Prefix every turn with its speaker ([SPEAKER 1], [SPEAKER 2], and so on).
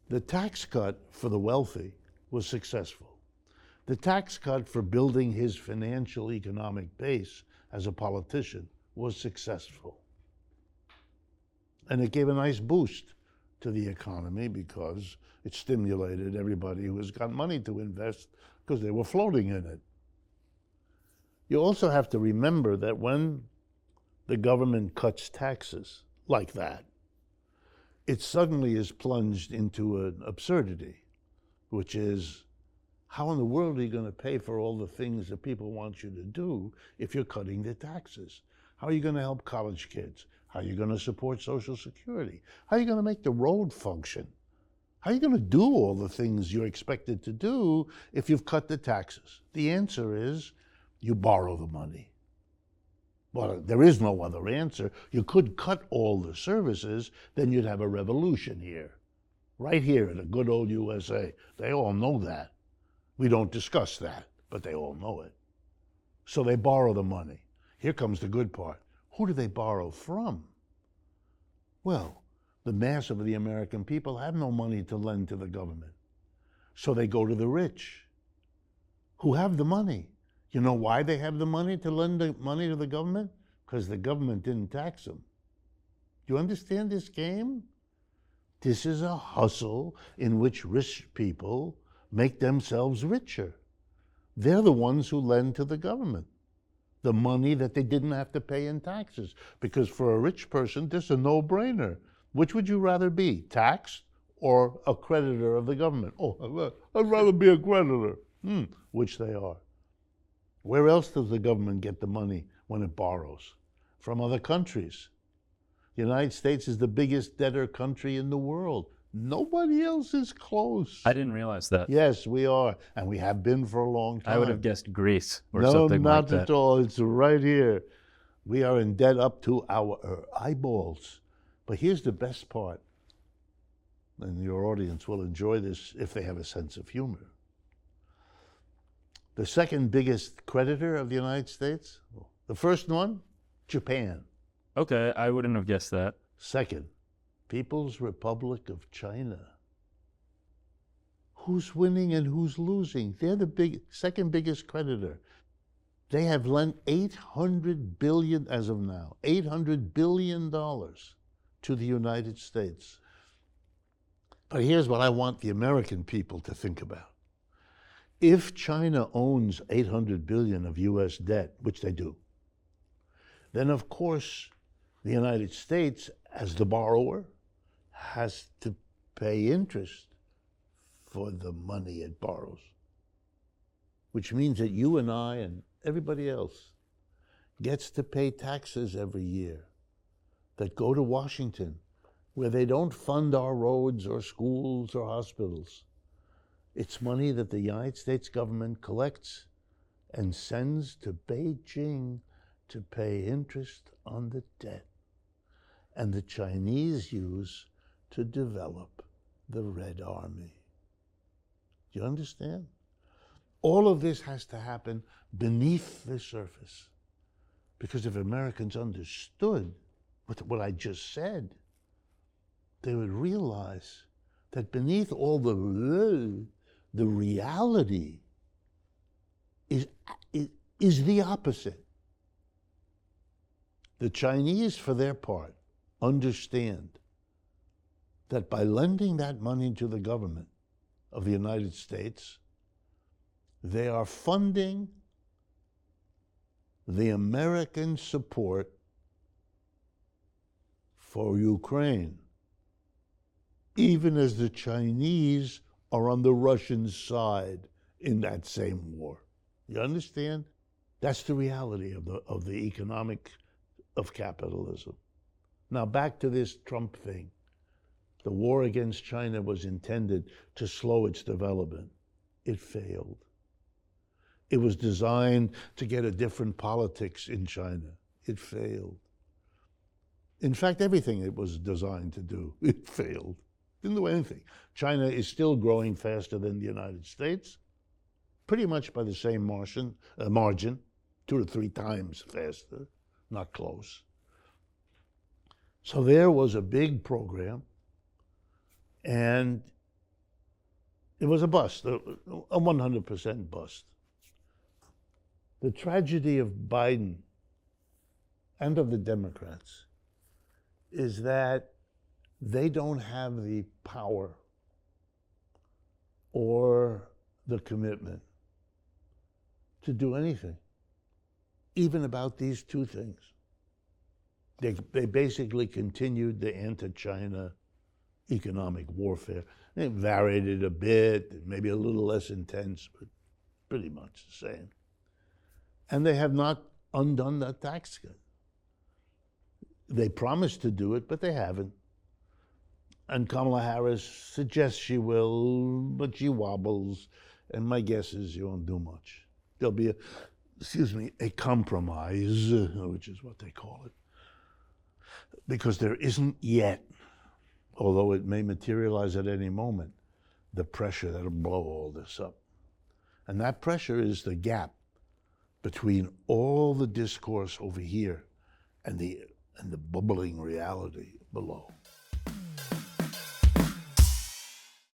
[SPEAKER 1] The tax cut for the wealthy was successful. The tax cut for building his financial economic base as a politician was successful. And it gave a nice boost to the economy because it stimulated everybody who has got money to invest because they were floating in it. You also have to remember that when the government cuts taxes like that, it suddenly is plunged into an absurdity, which is, how in the world are you going to pay for all the things that people want you to do if you're cutting the taxes? How are you going to help college kids? How are you going to support Social Security? How are you going to make the road function? How are you going to do all the things you're expected to do if you've cut the taxes? The answer is you borrow the money. Well, there is no other answer. You could cut all the services, then you'd have a revolution here. Right here in the good old USA. They all know that. We don't discuss that, but they all know it. So they borrow the money. Here comes the good part. Who do they borrow from? Well, the mass of the American people have no money to lend to the government. So they go to the rich, who have the money. You know why they have the money to lend the money to the government? Because the government didn't tax them. Do you understand this game? This is a hustle in which rich people make themselves richer. They're the ones who lend to the government the money that they didn't have to pay in taxes. Because for a rich person, this is a no-brainer. Which would you rather be, taxed or a creditor of the government? Oh, I'd rather be a creditor, which they are. Where else does the government get the money when it borrows? From other countries. The United States is the biggest debtor country in the world. Nobody else is close.
[SPEAKER 2] I didn't realize that.
[SPEAKER 1] Yes, we are, and we have been for a long time.
[SPEAKER 2] I would have guessed Greece or something like that.
[SPEAKER 1] No, not at all. It's right here. We are in debt up to our eyeballs. But here's the best part, and your audience will enjoy this if they have a sense of humor. The second biggest creditor of the United States, the first one, Japan.
[SPEAKER 2] Okay, I wouldn't have guessed that.
[SPEAKER 1] Second, People's Republic of China. Who's winning and who's losing? They're the second biggest creditor. They have lent $800 billion, as of now, $800 billion to the United States. But here's what I want the American people to think about. If China owns $800 billion of US debt, which they do, then of course the United States, as the borrower, has to pay interest for the money it borrows, which means that you and I and everybody else gets to pay taxes every year that go to Washington, where they don't fund our roads or schools or hospitals. It's money that the United States government collects and sends to Beijing to pay interest on the debt. And the Chinese use to develop the Red Army. Do you understand? All of this has to happen beneath the surface. Because if Americans understood what I just said, they would realize that beneath all the reality is the opposite. The Chinese, for their part, understand that by lending that money to the government of the United States, they are funding the American support for Ukraine, even as the Chinese are on the Russian side in that same war. You understand? That's the reality of the economic of capitalism. Now back to this Trump thing. The war against China was intended to slow its development. It failed. It was designed to get a different politics in China. It failed. In fact, everything it was designed to do, it failed. Didn't do anything. China is still growing faster than the United States, pretty much by the same margin, 2 to 3 times faster, not close. So there was a big program, and It was a bust, a 100% bust. The tragedy of Biden and of the Democrats is that they don't have the power or the commitment to do anything, even about these two things. They basically continued the anti-China economic warfare. They varied it a bit, maybe a little less intense, but pretty much the same. And they have not undone that tax cut. They promised to do it, but they haven't. And Kamala Harris suggests she will, but she wobbles, and my guess is she won't do much. There'll be a compromise, which is what they call it. Because there isn't yet, although it may materialize at any moment, the pressure that'll blow all this up. And that pressure is the gap between all the discourse over here and the bubbling reality below.